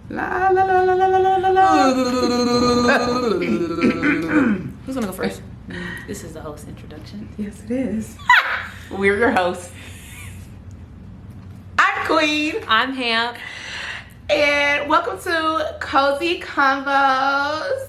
La la la la la la la la. Who's gonna go first? This is the host introduction. Yes, it is. We're your hosts. I'm Queen. I'm Ham. And welcome to Cozy Convos.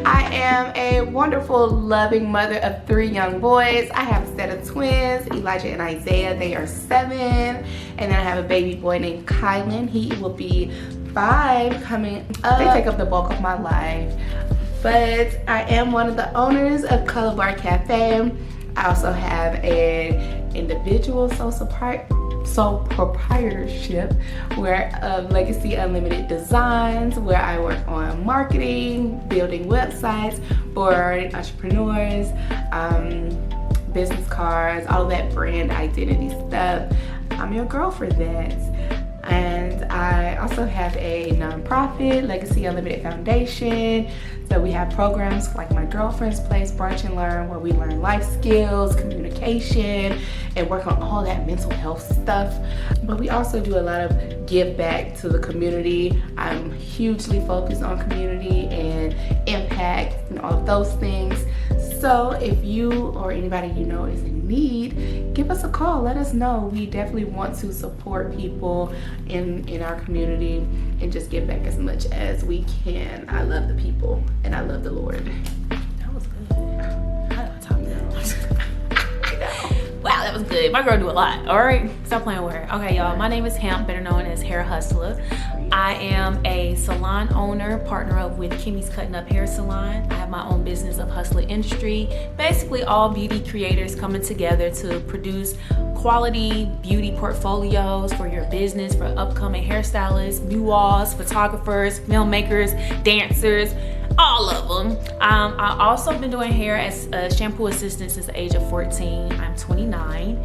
I am a wonderful, loving mother of 3 young boys. I have a set of twins, Elijah and Isaiah. They are 7. And then I have a baby boy named Kylan. He will be 5 coming up. They take up the bulk of my life. But I am one of the owners of Color Bar Cafe. I also have an individual sole proprietorship where Legacy Unlimited Designs, where I work on marketing, building websites for entrepreneurs, business cards, all of that brand identity stuff. I'm your girl for that. And I also have a nonprofit, Legacy Unlimited Foundation. So we have programs like My Girlfriend's Place, Brunch and Learn, where we learn life skills, communication, and work on all that mental health stuff. But we also do a lot of give back to the community. I'm hugely focused on community and impact and all of those things. So if you or anybody you know is in need, give us a call. Let us know. We definitely want to support people in our community and just give back as much as we can. I love the people and I love the Lord. That was good. I don't talk that. Wow, that was good. My girl do a lot. All right, stop playing with her. Okay, y'all. My name is Ham, better known as Hair Hustler. I am a salon owner, partner up with Kimmy's Cutting Up Hair Salon. I have my own business of Hustler Industry. Basically, all beauty creators coming together to produce quality beauty portfolios for your business, for upcoming hairstylists, muals, photographers, filmmakers, dancers, all of them. I also been doing hair as a shampoo assistant since the age of 14. I'm 29.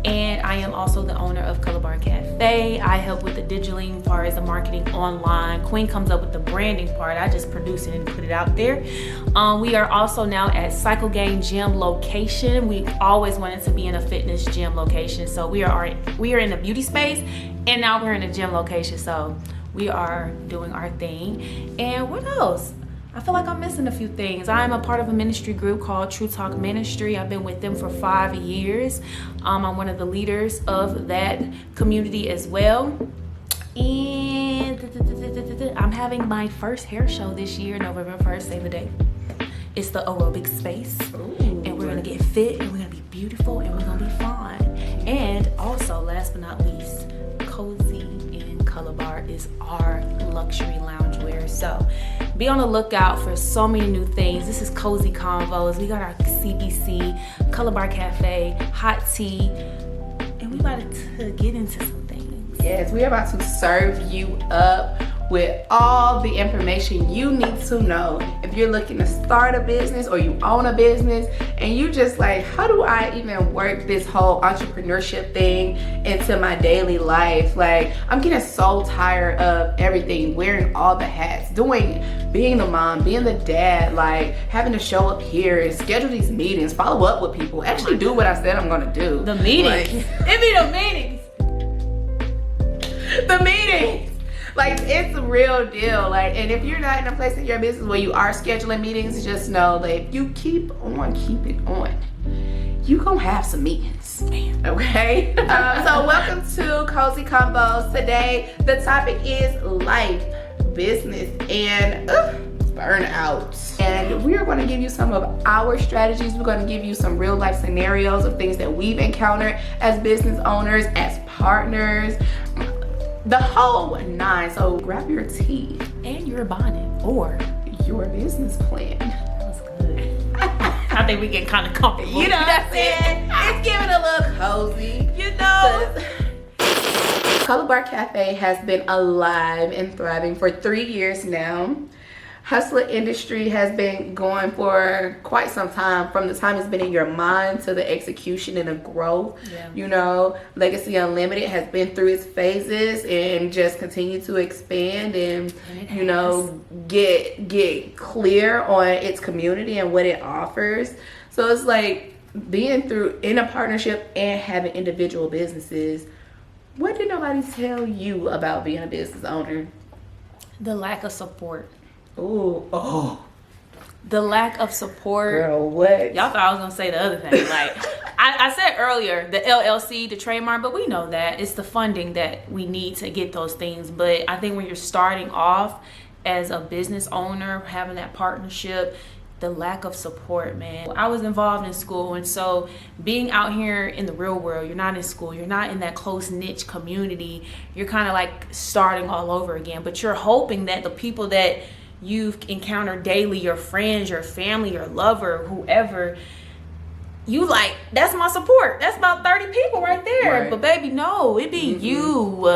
And I am also the owner of Color Bar Cafe. I help with the digitaling as far as the marketing online. Queen comes up with the branding part. I just produce it and put it out there. We are also now at Cycle Gang Gym location. We always wanted to be in a fitness gym location. So we are in the beauty space and now we're in a gym location. So we are doing our thing. And what else? I feel like I'm missing a few things. I am a part of a ministry group called True Talk Ministry. I've been with them for 5 years. I'm one of the leaders of that community as well. And I'm having my first hair show this year, November 1st, save the date. It's the aerobic space. Ooh. And we're gonna get fit and we're gonna be beautiful and we're gonna be fun. And also, last but not least, Cozy Color Bar is our luxury loungewear. So be on the lookout for so many new things. This is Cozy Convos. We got our CBC, Color Bar Cafe, hot tea, and we about to get into some things. Yes, we're about to serve you up with all the information you need to know if you're looking to start a business or you own a business and you just like, how do I even work this whole entrepreneurship thing into my daily life? Like, I'm getting so tired of everything, wearing all the hats, being the mom, being the dad, like having to show up here and schedule these meetings, follow up with people, actually do what I said I'm gonna do. The meetings. It be the meetings. The meetings. Like, it's a real deal. Like, and if you're not in a place in your business where you are scheduling meetings, just know that if you keep it on, you gonna have some meetings, okay? So welcome to Cozy Convos. Today, the topic is life, business, and burnout. And we are going to give you some of our strategies. We're going to give you some real life scenarios of things that we've encountered as business owners, as partners, the whole 9. So grab your tea and your bonnet or your business plan. That was good. I think we get kind of comfortable. You know what I'm saying? It's giving a little cozy. You know. Color Bar Cafe has been alive and thriving for 3 years now. hustler industry has been going for quite some time, from the time it's been in your mind to the execution and the growth. Yeah. You know, Legacy Unlimited has been through its phases and just continue to expand and you know, get clear on its community and what it offers. So it's like being through in a partnership and having individual businesses. What did nobody tell you about being a business owner? The lack of support. Oh. The lack of support. Girl, what? Y'all thought I was gonna say the other thing. Like I said earlier, the LLC, the trademark, but we know that it's the funding that we need to get those things. But I think when you're starting off as a business owner, having that partnership, the lack of support, man. I was involved in school, and so being out here in the real world, you're not in school, you're not in that close niche community, you're kind of like starting all over again. But you're hoping that the people that you've encountered daily, your friends, your family, your lover, whoever, you like, that's my support. That's about 30 people right there. Right. But baby, no, it be you.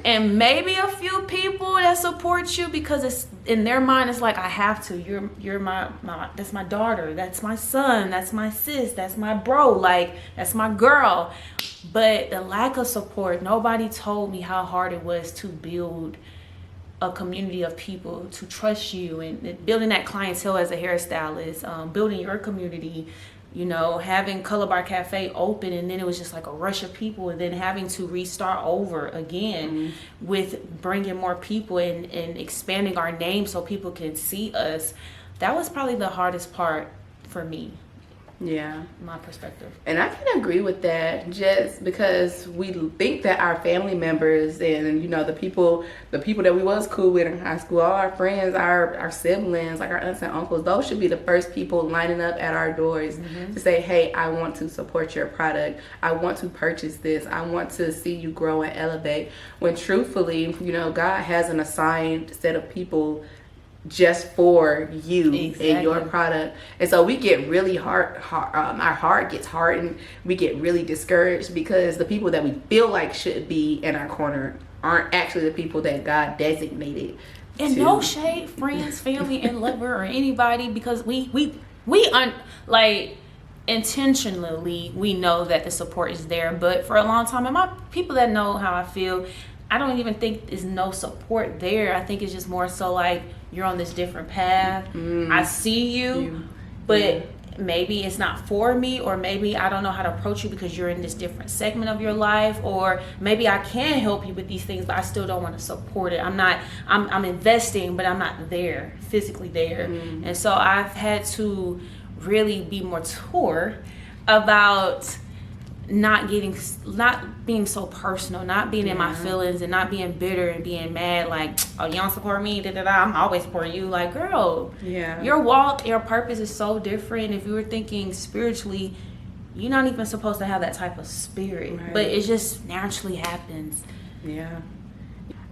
And maybe a few people that support you because it's in their mind, it's like, I have to. You're my that's my daughter. That's my son. That's my sis. That's my bro. Like, that's my girl. But the lack of support, nobody told me how hard it was to build a community of people to trust you, and building that clientele as a hairstylist, building your community, you know, having Color Bar Cafe open, and then it was just like a rush of people, and then having to restart over again with bringing more people and expanding our name so people can see us. That was probably the hardest part for me. Yeah, my perspective. And I can agree with that, just because we think that our family members and, you know, the people that we was cool with in high school, all our friends, our siblings, like our aunts and uncles, those should be the first people lining up at our doors to say, hey, I want to support your product. I want to purchase this. I want to see you grow and elevate. When truthfully, you know, God has an assigned set of people just for you and your product. And so we get really our heart gets hardened. We get really discouraged because the people that we feel like should be in our corner aren't actually the people that God designated. And no shade, friends, family, and lover, or anybody, because we intentionally we know that the support is there. But for a long time, and my people that know how I feel, I don't even think there's no support there. I think it's just more so like, you're on this different path. I see you, but maybe it's not for me, or maybe I don't know how to approach you because you're in this different segment of your life, or maybe I can help you with these things, but I still don't want to support it. I'm investing, but I'm not there, physically there. And so I've had to really be more mature about not being so personal, not being in my feelings, and not being bitter and being mad like, oh, you don't support me, I'm always supporting you. Like, girl, your walk, your purpose is so different. If you were thinking spiritually, you're not even supposed to have that type of spirit, but it just naturally happens.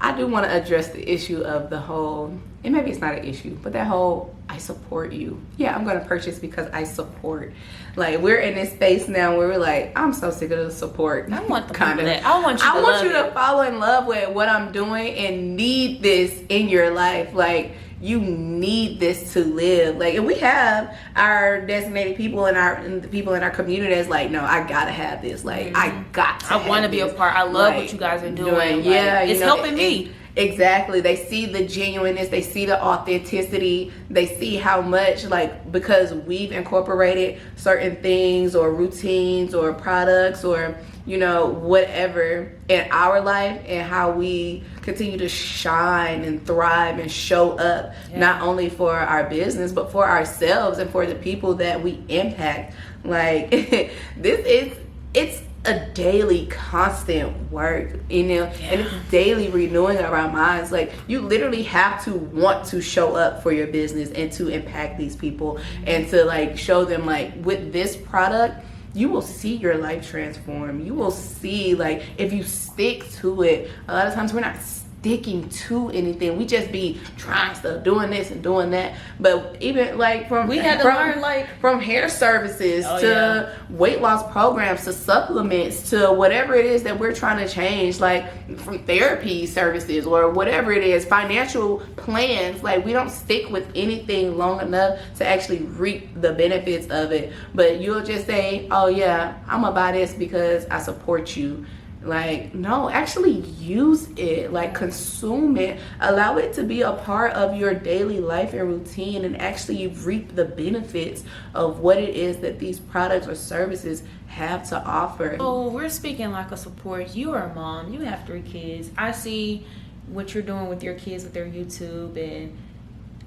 I do want to address the issue of the whole, and maybe it's not an issue, but that whole, I support you. Yeah, I'm going to purchase because I support. Like, we're in this space now where we're like, I'm so sick of the support. I want the kind of that. I want you to fall in love with what I'm doing and need this in your life. Like, you need this to live. Like, and we have our designated people and the people in our community that's like, no, I gotta have this. Like, I want to be a part. I love what you guys are doing. It's helping me. Exactly. They see the genuineness, they see the authenticity, they see how much, like, because we've incorporated certain things or routines or products or, you know, whatever in our life, and how we continue to shine and thrive and show up, not only for our business, but for ourselves and for the people that we impact. Like, it's a daily constant work, you know, and it's daily renewing of our minds. Like, you literally have to want to show up for your business and to impact these people and to, like, show them, like, with this product, you will see your life transform. You will see, like, if you stick to it. A lot of times we're not sticking to anything. We just be trying stuff, doing this and doing that. But even like we had to learn like from hair services to weight loss programs to supplements to whatever it is that we're trying to change, like from therapy services or whatever it is, financial plans. Like we don't stick with anything long enough to actually reap the benefits of it. But you'll just say, oh yeah, I'm gonna buy this because I support you. Like, no, actually use it, like consume it, allow it to be a part of your daily life and routine, and actually reap the benefits of what it is that these products or services have to offer. Oh, we're speaking like a support. You are a mom, you have 3 kids. I see what you're doing with your kids with their YouTube, and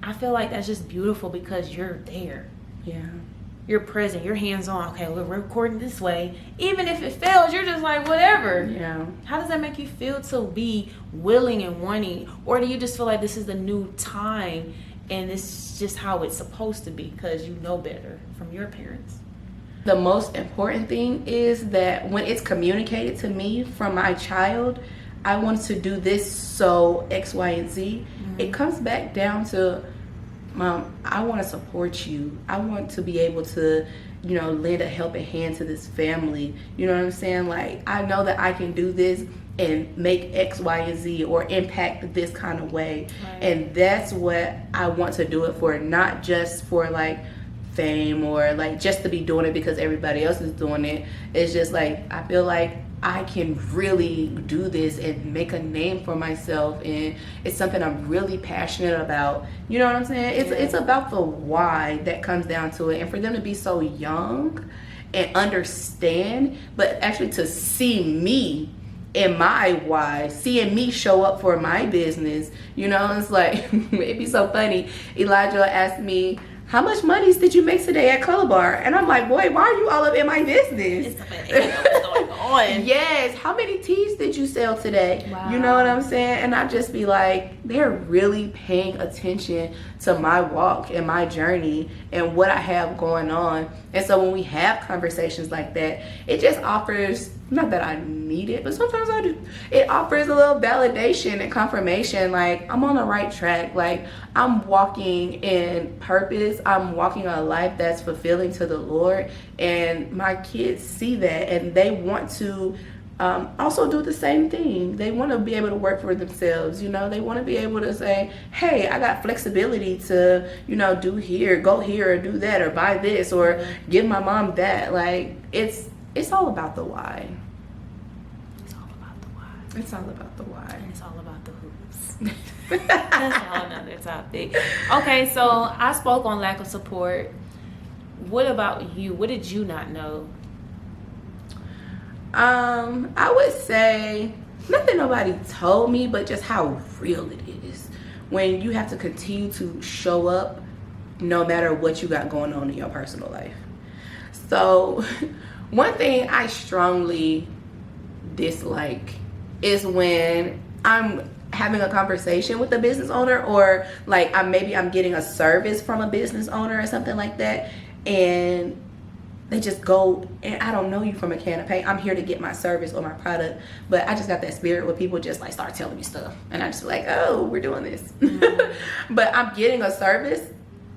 I feel like that's just beautiful because you're there. Yeah. You're present, you're hands-on. Okay, we're recording this way. Even if it fails, you're just like, whatever. Yeah. How does that make you feel to be willing and wanting? Or do you just feel like this is the new time and this is just how it's supposed to be because you know better from your parents? The most important thing is that when it's communicated to me from my child, I want to do this so X, Y, and Z. Mm-hmm. It comes back down to, Mom, I want to support you. I want to be able to, lend a helping hand to this family. You know what I'm saying? Like, I know that I can do this and make X, Y, and Z or impact this kind of way. Right. And that's what I want to do it for, not just for like fame or like just to be doing it because everybody else is doing it. It's just like, I feel like I can really do this and make a name for myself, and it's something I'm really passionate about. You know what I'm saying? It's about the why that comes down to it, and for them to be so young and understand, but actually to see me in my why, seeing me show up for my business. It's like it'd be so funny. Elijah asked me, how much money did you make today at Color Bar? And I'm like, boy, why are you all up in my business? What's going on? Yes. How many teas did you sell today? Wow. You know what I'm saying? And I just be like, they're really paying attention to my walk and my journey and what I have going on. And so when we have conversations like that, it just offers, not that I need it, but sometimes I do. It offers a little validation and confirmation, like I'm on the right track. Like I'm walking in purpose. I'm walking a life that's fulfilling to the Lord. And my kids see that and they want to also do the same thing. They want to be able to work for themselves. They want to be able to say, hey, I got flexibility to, do here, go here, or do that, or buy this, or give my mom that. Like it's all about the why. It's all about the why. It's all about the why. And it's all about the hoops. That's a whole nother topic. Okay, so I spoke on lack of support. What about you? What did you not know? I would say nothing nobody told me, but just how real it is when you have to continue to show up no matter what you got going on in your personal life. So one thing I strongly dislike is when I'm having a conversation with a business owner, or like I'm getting a service from a business owner or something like that, and they just go, and I don't know you from a can of paint. I'm here to get my service or my product, but I just got that spirit where people just like start telling me stuff, and I just be like, oh, we're doing this. Mm-hmm. But I'm getting a service,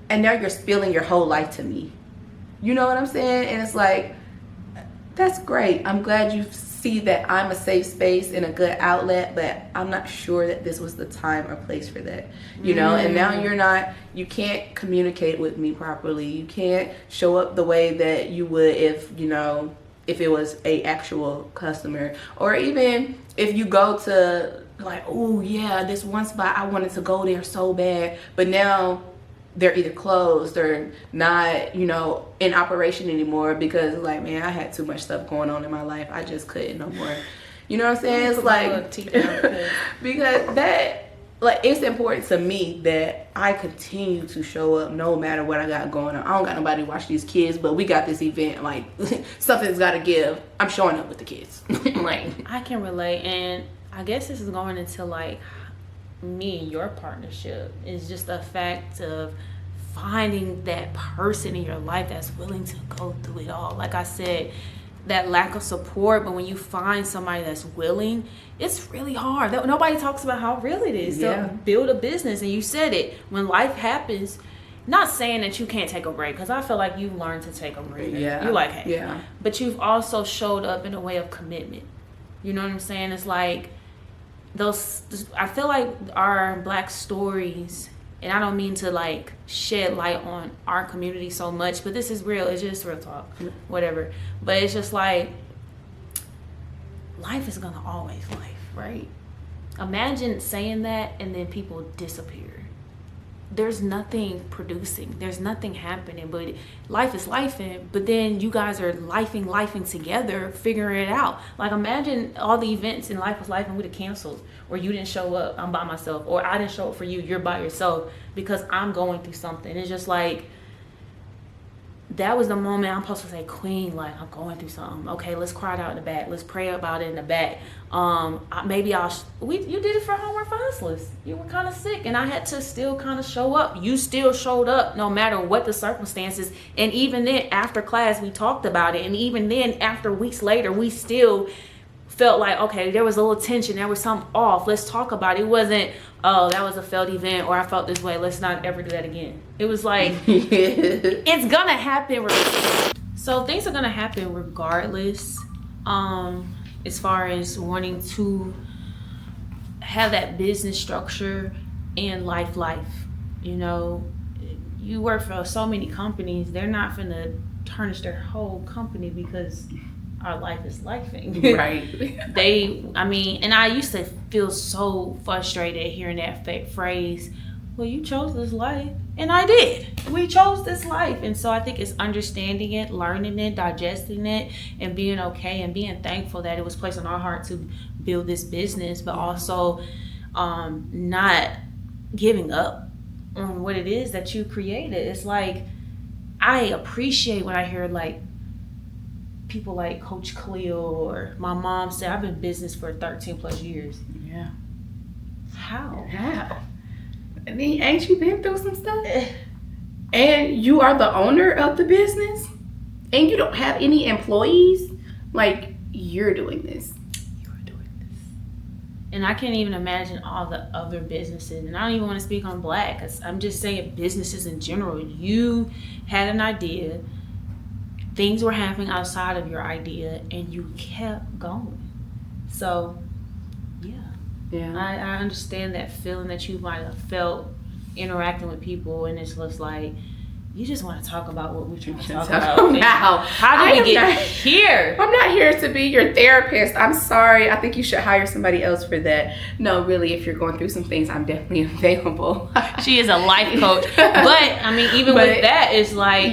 and now you're spilling your whole life to me. You know what I'm saying? And it's like, that's great. I'm glad you see that I'm a safe space and a good outlet, but I'm not sure that this was the time or place for that, and now you can't communicate with me properly. You can't show up the way that you would if it was a actual customer, or even if you go to like, oh yeah, this one spot, I wanted to go there so bad, but now they're either closed or not, in operation anymore because like, man, I had too much stuff going on in my life. I just couldn't no more. You know what I'm saying? It's like, because that, like, it's important to me that I continue to show up no matter what I got going on. I don't got nobody to watch these kids, but we got this event, like something's got to give. I'm showing up with the kids. Like, I can relate, and I guess this is going into like me and your partnership is just the fact of finding that person in your life that's willing to go through it all. Like I said, that lack of support. But when you find somebody that's willing, it's really hard. Nobody talks about how real it is to build a business. And you said it, when life happens, not saying that you can't take a break, because I feel like you've learned to take a break. Yeah. You're like, hey. Yeah. But you've also showed up in a way of commitment. You know what I'm saying? It's like I feel like our Black stories, and I don't mean to like shed light on our community so much, but this is real. It's just real talk, whatever. But it's just like, life is gonna always life, right? Imagine saying that and then people disappear. There's nothing producing. There's nothing happening, but life is lifing. But then you guys are lifing together, figuring it out. Like, imagine all the events in Life was Life and we'd have canceled, or you didn't show up, I'm by myself, or I didn't show up for you, you're by yourself, because I'm going through something. It's just like, that was the moment I'm supposed to say, Queen, like, I'm going through something. Okay, let's cry it out in the back. Let's pray about it in the back. You did it for Homework for Hustlers. You were kind of sick, and I had to still kind of show up. You still showed up no matter what the circumstances. And even then, after class, we talked about it. And even then, after weeks later, we still felt like, okay, there was a little tension. There was something off. Let's talk about it. It wasn't, oh, that was a failed event, or I felt this way. Let's not ever do that again. It was like, it's going to happen. So things are going to happen regardless. As far as wanting to have that business structure and life, you know, you work for so many companies, they're not finna tarnish their whole company because our life is lifing. Right. And I used to feel so frustrated hearing that phrase, well, you chose this life. And I did. We chose this life. And so I think it's understanding it, learning it, digesting it, and being okay and being thankful that it was placed on our heart to build this business, but also not giving up on what it is that you created. It's like, I appreciate when I hear like people like Coach Cleo, or my mom said, I've been in business for 13 plus years. Yeah. How? I mean, ain't you been through some stuff? And you are the owner of the business, and you don't have any employees. Like, you're doing this. And I can't even imagine all the other businesses. And I don't even want to speak on Black, because I'm just saying businesses in general. You had an idea, things were happening outside of your idea, and you kept going. So, yeah. I understand that feeling that you might have felt interacting with people, and it's just like, you just want to talk about what we're trying to talk about now. How did we get here? I'm not here to be your therapist. I'm sorry. I think you should hire somebody else for that. No, really, if you're going through some things, I'm definitely available. She is a life coach. But, I mean, even with that, it's like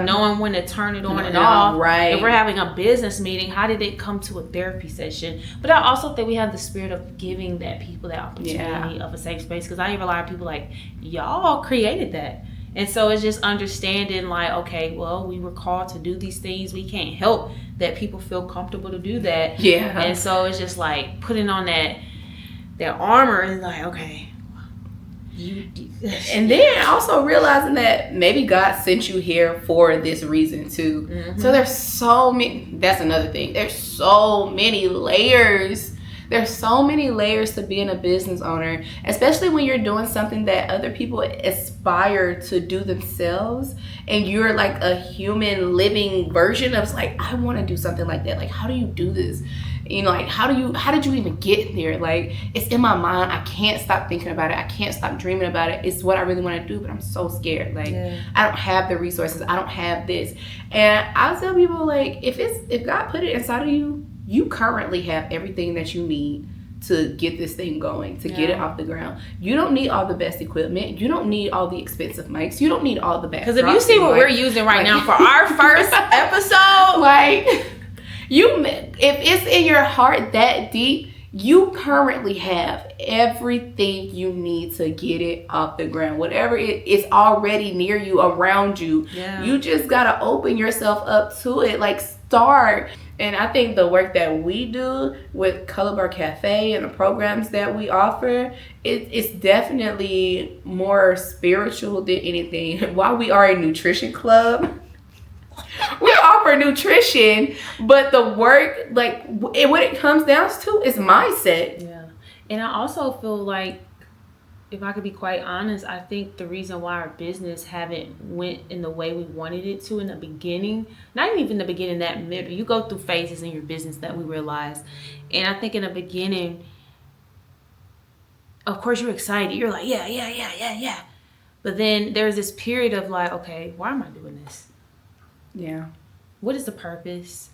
knowing when to turn it on and off. Right. If we're having a business meeting, how did it come to a therapy session? But I also think we have the spirit of giving that people that opportunity of a safe space. Because I hear a lot of people like, y'all created that. And so it's just understanding like, okay, well, we were called to do these things. We can't help that people feel comfortable to do that. Yeah. And so it's just like putting on that armor and like, okay. And then also realizing that maybe God sent you here for this reason too. Mm-hmm. So there's so many, that's another thing. There's so many layers. There's so many layers to being a business owner, especially when you're doing something that other people aspire to do themselves, and you're like a human living version of like, I want to do something like that. Like, how do you do this? You know, like, how did you even get there? Like, it's in my mind. I can't stop thinking about it. I can't stop dreaming about it. It's what I really want to do, but I'm so scared. Like, I don't have the resources. I don't have this. And I tell people, like, if God put it inside of you, you currently have everything that you need to get this thing going, to get it off the ground. You don't need all the best equipment. You don't need all the expensive mics. You don't need all the best. Because if you see what we're using right now for our first episode, like, if it's in your heart that deep, you currently have everything you need to get it off the ground. Whatever it's already near you, around you. Yeah. You just gotta open yourself up to it. Like, start. And I think the work that we do with Color Bar Cafe and the programs that we offer, it's definitely more spiritual than anything. While we are a nutrition club, we offer for nutrition, but the work, like, what it comes down to is mindset. Yeah. And I also feel like, if I could be quite honest, I think the reason why our business haven't went in the way we wanted it to in the beginning, not even the beginning, that middle, you go through phases in your business that we realize. And I think in the beginning, of course you're excited. You're like, yeah. But then there's this period of like, okay, why am I doing this? Yeah. What is the purpose?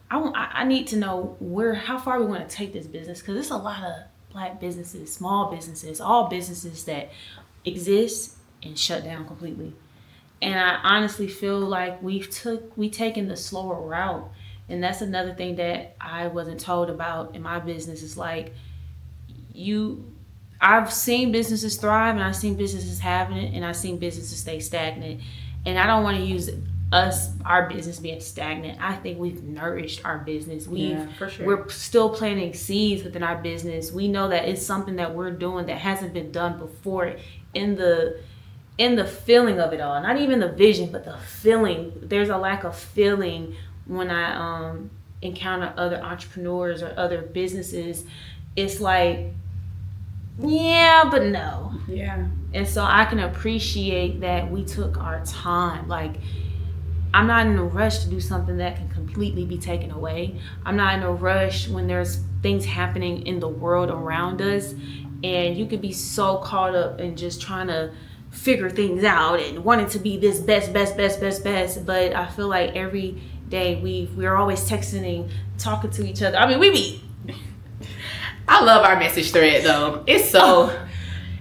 I need to know how far we want to take this business, because it's a lot of Black businesses, small businesses, all businesses that exist and shut down completely. And I honestly feel like we've taken the slower route. And that's another thing that I wasn't told about in my business. Is like, I've seen businesses thrive, and I've seen businesses having it, and I've seen businesses stay stagnant. And I don't want to use our business being stagnant. I think we've nourished our business. For sure. We're still planting seeds within our business. We know that it's something that we're doing that hasn't been done before in the feeling of it all. Not even the vision, but the feeling. There's a lack of feeling when I encounter other entrepreneurs or other businesses. It's like, yeah, but no. Yeah. And so I can appreciate that we took our time. Like, I'm not in a rush to do something that can completely be taken away. I'm not in a rush when there's things happening in the world around us, and you could be so caught up in just trying to figure things out and wanting to be this best. But I feel like every day we're always texting and talking to each other. I mean, I love our message thread though. It's so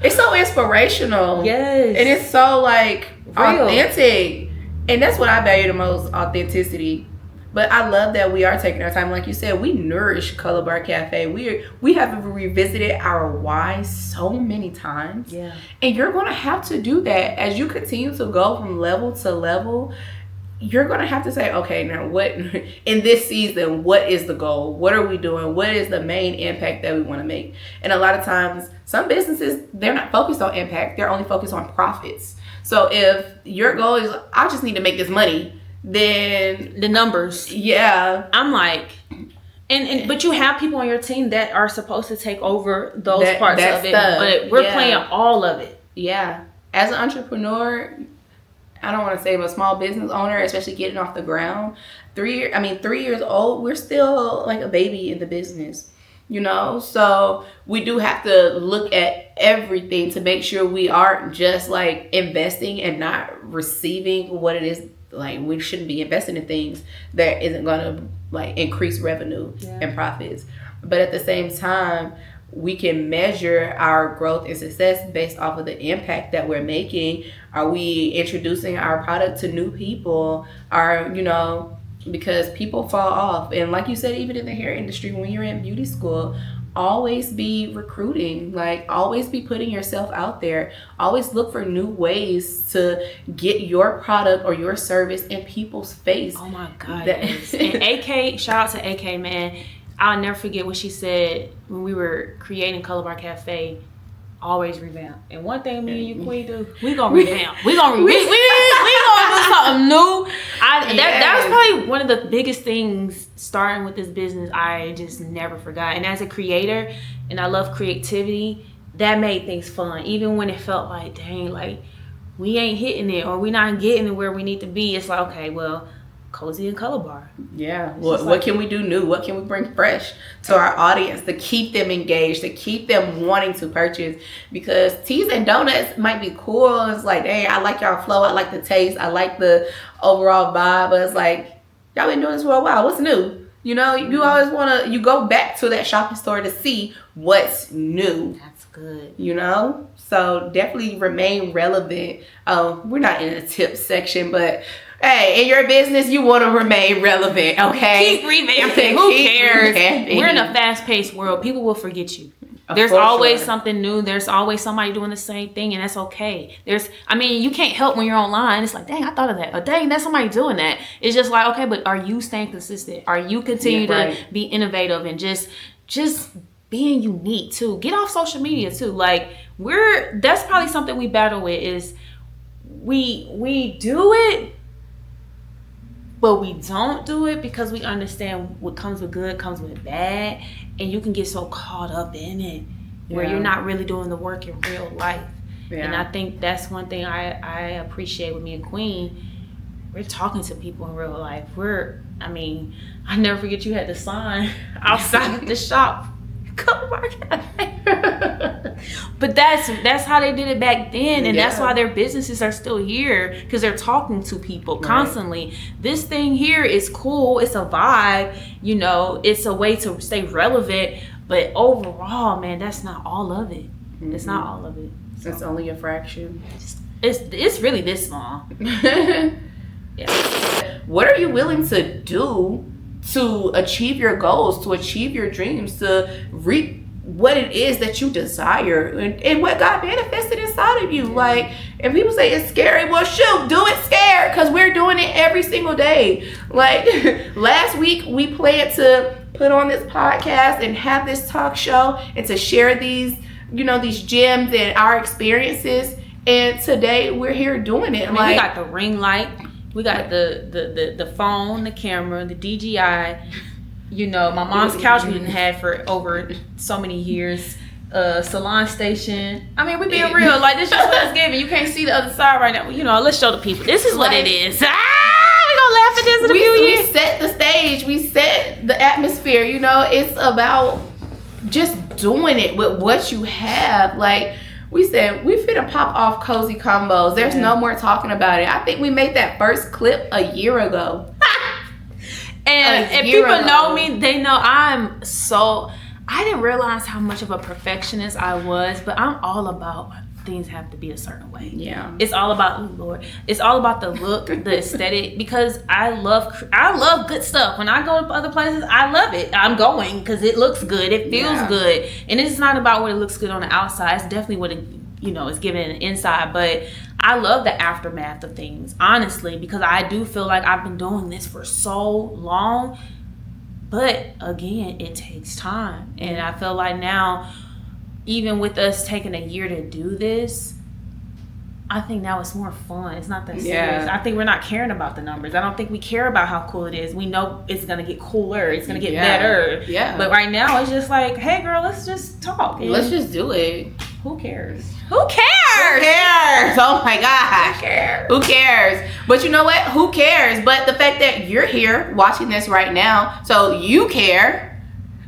inspirational. Yes. And it's so like real. Authentic. And that's what I value the most, authenticity. But I love that we are taking our time. Like you said, we nourish Color Bar Cafe. We have revisited our why so many times. Yeah. And you're going to have to do that as you continue to go from level to level. You're going to have to say, okay, now what in this season, what is the goal? What are we doing? What is the main impact that we want to make? And a lot of times, some businesses, they're not focused on impact. They're only focused on profits. So if your goal is, I just need to make this money, then the numbers. Yeah. I'm like, but you have people on your team that are supposed to take over those parts of it. But we're playing all of it. Yeah. As an entrepreneur, I don't want to say I'm a small business owner, especially getting off the ground. 3 years old, we're still like a baby in the business. So we do have to look at everything to make sure we aren't just like investing and not receiving what it is. Like, we shouldn't be investing in things that isn't going to like increase revenue and profits. But at the same time, we can measure our growth and success based off of the impact that we're making. Are we introducing our product to new people? Because people fall off. And like you said, even in the hair industry, when you're in beauty school, always be recruiting. Like, always be putting yourself out there. Always look for new ways to get your product or your service in people's face. Oh my God. And AK, shout out to AK, man. I'll never forget what she said when we were creating Color Bar Cafe. Always revamp. And one thing me and you, Queen, do, we gonna revamp. We gonna do something new. That was probably one of the biggest things starting with this business. I just never forgot. And as a creator, and I love creativity, that made things fun. Even when it felt like, dang, like we ain't hitting it or we not getting it where we need to be. It's like, okay, well, Cozy and Color Bar. Yeah. What can we do new? What can we bring fresh to our audience to keep them engaged, to keep them wanting to purchase? Because teas and donuts might be cool. It's like, dang, I like y'all flow. I like the taste. I like the overall vibe. But it's like, y'all been doing this for a while. What's new? You always you go back to that shopping store to see what's new. That's good. So definitely remain relevant. We're not in a tip section, but hey, in your business, you want to remain relevant, okay? Keep revamping. Who cares? We're in a fast-paced world. People will forget you. There's always something new. There's always somebody doing the same thing, and that's okay. You can't help when you're online. It's like, dang, I thought of that. Or dang, that's somebody doing that. It's just like, okay, but are you staying consistent? Are you continue to be innovative and just being unique too? Get off social media too. Like, that's probably something we battle with is we do it, But we don't do it because we understand what comes with good comes with bad, and you can get so caught up in it where you're not really doing the work in real life. And I think that's one thing I appreciate with me and Queen. We're talking to people in real life. I never forget you had the sign outside the shop. Come work. But that's how they did it back then, and that's why their businesses are still here, because they're talking to people constantly. This thing here is cool. It's a vibe. It's a way to stay relevant. But overall, man, that's not all of it. It's not all of it. So. It's only a fraction. It's really this small. What are you willing to do to achieve your goals, to achieve your dreams, to reap what it is that you desire and what God manifested inside of you? Like, and people say it's scary. Well, shoot, do it scared, because we're doing it every single day. Like last week, we planned to put on this podcast and have this talk show and to share these, these gems and our experiences. And today we're here doing it. We got the ring light. We got the phone, the camera, the DJI. My mom's couch we didn't have for over so many years. Salon station. We being real. Like, this is what it's giving. You can't see the other side right now. Let's show the people. This is what it is. We gonna laugh at this in a few years. We set the stage. We set the atmosphere. It's about just doing it with what you have. Like, we said, we finna pop off Cozy Convos. There's no more talking about it. I think we made that first clip a year ago. And if people know me, they know I didn't realize how much of a perfectionist I was, but I'm all about things have to be a certain way. Yeah. It's all about, it's all about the look, the aesthetic, because I love good stuff. When I go to other places, I love it. I'm going because it looks good. It feels good. And it's not about what it looks good on the outside. It's definitely what it, is giving an inside. But I love the aftermath of things, honestly, because I do feel like I've been doing this for so long. But again, it takes time. And I feel like now, even with us taking a year to do this, I think now it's more fun. It's not that serious. I think we're not caring about the numbers. I don't think we care about how cool it is. We know it's going to get cooler. It's going to get better. Yeah. But right now, it's just like, hey, girl, let's just talk. Let's just do it. Who cares? Who cares? Oh, my gosh. Who cares? But you know what? Who cares? But the fact that you're here watching this right now, so you care.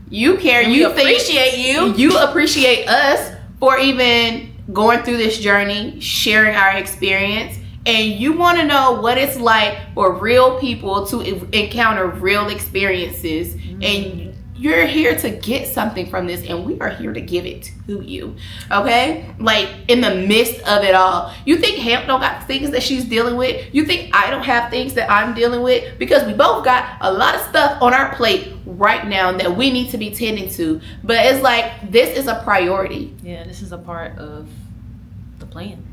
You appreciate you. You appreciate us for even going through this journey, sharing our experience, and you want to know what it's like for real people to encounter real experiences. And you're here to get something from this, and we are here to give it to you. Okay? Like, in the midst of it all. You think Hamp don't got things that she's dealing with? You think I don't have things that I'm dealing with? Because we both got a lot of stuff on our plate right now that we need to be tending to. But it's like, this is a priority. Yeah, this is a part of the plan.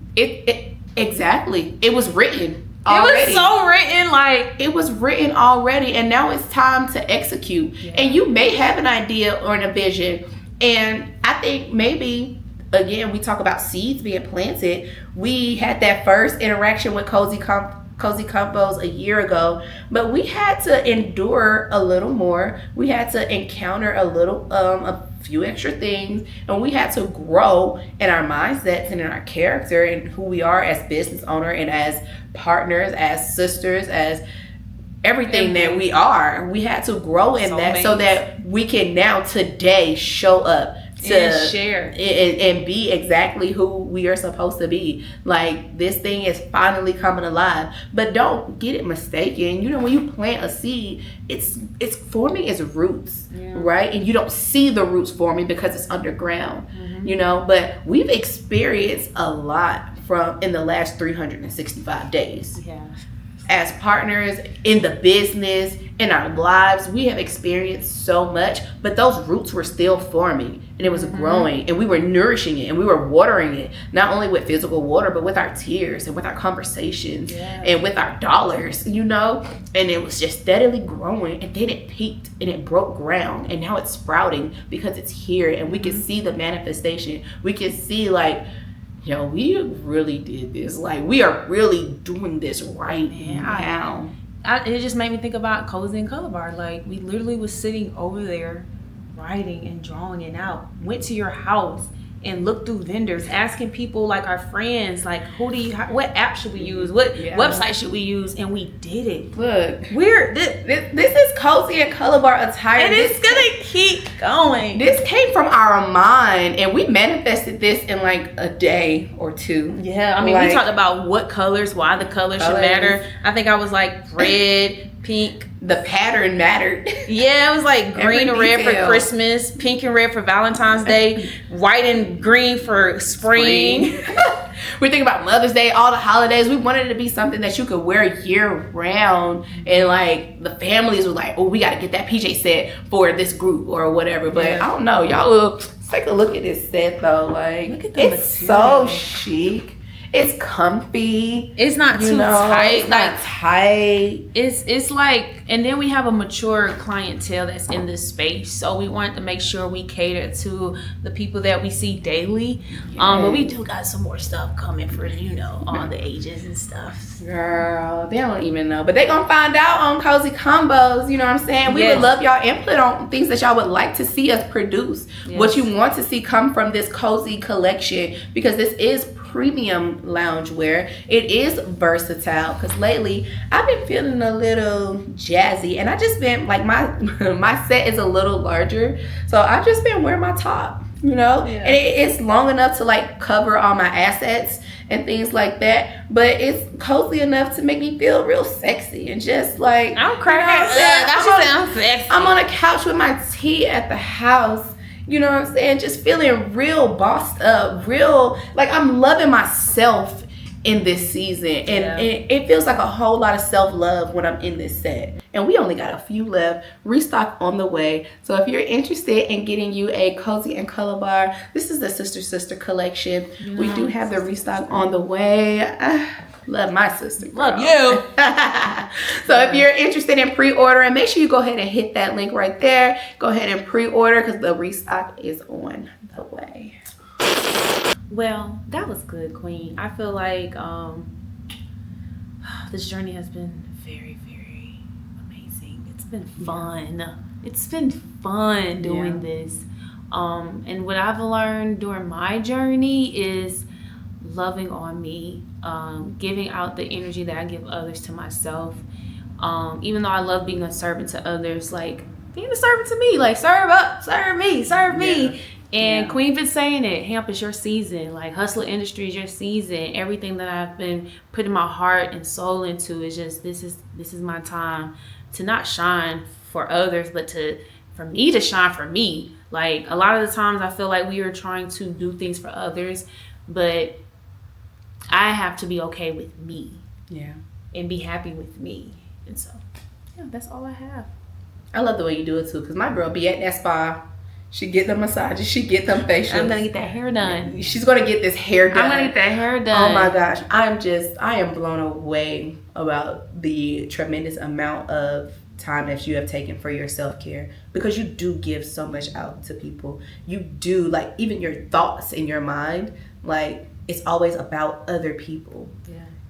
Exactly. It was written already. It was so written, like, it was written already, and now it's time to execute. And you may have an idea or a vision, and I think maybe, again, we talk about seeds being planted. We had that first interaction with Cozy Convos a year ago, but we had to endure a little more. We had to encounter a few extra things, and we had to grow in our mindsets and in our character and who we are as business owner and as partners, as sisters, as everything that we are. We had to grow in that so that we can now today show up to share and be exactly who we are supposed to be. Like, this thing is finally coming alive. But don't get it mistaken. When you plant a seed, it's forming its roots, right? And you don't see the roots forming because it's underground. But we've experienced a lot in the last 365 days. As partners in the business, in our lives, we have experienced so much, but those roots were still forming, and it was growing, and we were nourishing it, and we were watering it, not only with physical water, but with our tears and with our conversations and with our dollars, and it was just steadily growing, and then it peaked and it broke ground, and now it's sprouting because it's here, and we can see the manifestation. We can see, like, we really did this. Like, we are really doing this right now. it just made me think about Cozy and Color Bar. Like, we literally was sitting over there writing and drawing it out. Went to your house and looked through vendors, asking people, like our friends, like, what app should we use? What website should we use? And we did it. Look, this is Cozy and Color Bar attire. And it's gonna keep going. This came from our mind, and we manifested this in like a day or two. Yeah, I mean, we talked about what colors, why the colors should matter. I think I was like red, pink. The pattern mattered. Yeah, it was like green and red for Christmas, pink and red for Valentine's Day, white and green for spring. We think about Mother's Day, all the holidays. We wanted it to be something that you could wear year round, and like the families were like, "Oh, we got to get that PJ set for this group or whatever." But I don't know, y'all. Let's take a look at this set though. Like, look at the it's material. so chic. It's comfy. It's not too tight. It's not tight. It's like, and then we have a mature clientele that's in this space, so we want to make sure we cater to the people that we see daily. But we do got some more stuff coming for all the ages and stuff. Girl, they don't even know, but they gonna find out on Cozy Convos. You know what I'm saying? We would love y'all input on things that y'all would like to see us produce. What you want to see come from this cozy collection, because this is premium loungewear. It is versatile, because lately I've been feeling a little jazzy, and I just been like, my set is a little larger, so I've just been wearing my top, and it's long enough to like cover all my assets and things like that, but it's cozy enough to make me feel real sexy and just like, I'm cracking. I'm on a couch with my tea at the house. You know what I'm saying? Just feeling real bossed up, real, like I'm loving myself in this season. And it feels like a whole lot of self-love when I'm in this set. And we only got a few left. Restock on the way. So if you're interested in getting you a Cozy and Color Bar, this is the Sister collection. Nice. We do have the restock on the way. Love my sister. Girl. Love you. So if you're interested in pre-ordering, make sure you go ahead and hit that link right there. Go ahead and pre-order, because the restock is on the way. Well, that was good, Queen. I feel like this journey has been very, very amazing. It's been fun. It's been fun doing this. And what I've learned during my journey is loving on me, giving out the energy that I give others to myself. Even though I love being a servant to others, like being a servant to me, like serve up, serve me. And Queen been saying it, Hamp is your season, like hustler industry is your season. Everything that I've been putting my heart and soul into is just, this is my time to not shine for others, but for me to shine for me. Like a lot of the times I feel like we are trying to do things for others, but I have to be okay with me. And be happy with me. And so, that's all I have. I love the way you do it too, because my girl be at that spa. She get the massages, she get them facials. I'm gonna get that hair done. She's gonna get this hair done. I'm gonna get that hair done. Oh my gosh. I am blown away about the tremendous amount of time that you have taken for your self-care, because you do give so much out to people. You do, like, even your thoughts in your mind, like, it's always about other people.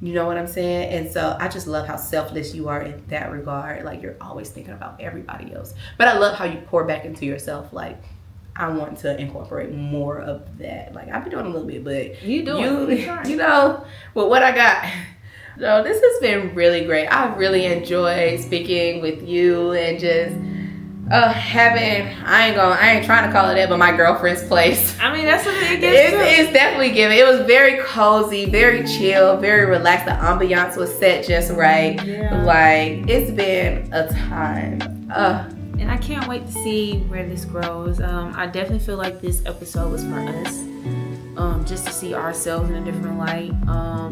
You know what I'm saying? And so I just love how selfless you are in that regard. Like, you're always thinking about everybody else. But I love how you pour back into yourself. Like, I want to incorporate more of that. Like, I've been doing a little bit, but you know, with what I got. So this has been really great. I've really enjoyed speaking with you and just I ain't trying to call it that, but my girlfriend's place. I mean, that's what it gets. It's definitely given. It was very cozy, very chill, very relaxed. The ambiance was set just right. Like, it's been a time. And I can't wait to see where this grows. I definitely feel like this episode was for us. Just to see ourselves in a different light.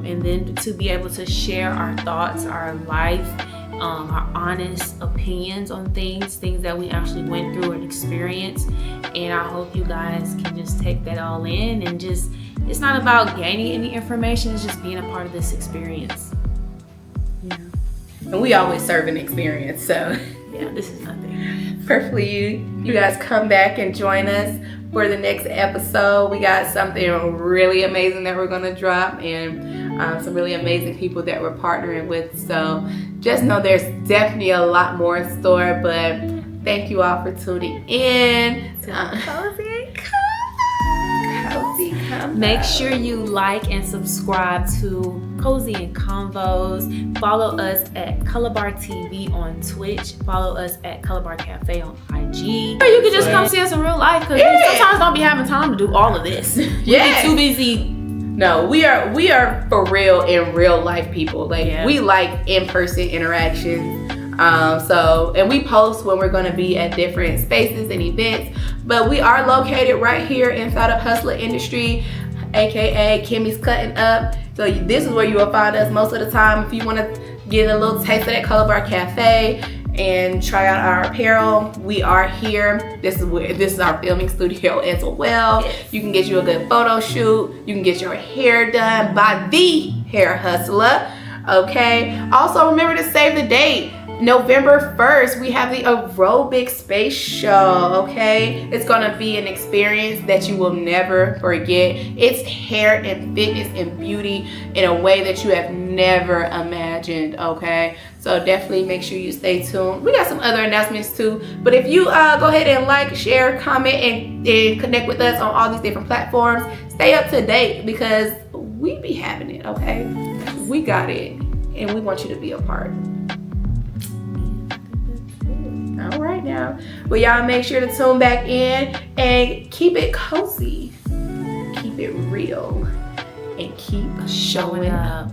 And then to be able to share our thoughts, our life, our honest opinions on things that we actually went through and experienced. And I hope you guys can just take that all in and just, it's not about gaining any information, it's just being a part of this experience. And we always serve an experience, so this is nothing. Perfectly, you guys come back and join us for the next episode. We got something really amazing that we're gonna drop, and some really amazing people that we're partnering with. So just know there's definitely a lot more in store, but thank you all for tuning in. Cozy Convos. Make sure you like and subscribe to Cozy and Convos. Follow us at Color Bar TV on Twitch. Follow us at Color Bar Cafe on IG. Or you can just come see us in real life, because we sometimes don't be having time to do all of this. We be too busy. No, we are for real in real life people. Like we like in-person interactions. And we post when we're gonna be at different spaces and events. But we are located right here inside of Hustler Industry, aka Kimmy's Cutting Up. So this is where you will find us most of the time. If you want to get a little taste of that Color Bar Cafe and try out our apparel, we are here. This is our filming studio as well. Yes. You can get you a good photo shoot. You can get your hair done by the Hair Hustler. Okay. Also remember to save the date. November 1st, we have the aerobic space show, okay? It's gonna be an experience that you will never forget. It's hair and fitness and beauty in a way that you have never imagined, okay? So definitely make sure you stay tuned. We got some other announcements too, but if you go ahead and like, share, comment, and connect with us on all these different platforms, stay up to date because we be having it, okay? We got it, and we want you to be a part. All right now. Well, y'all make sure to tune back in and keep it cozy. Keep it real. And keep showing up.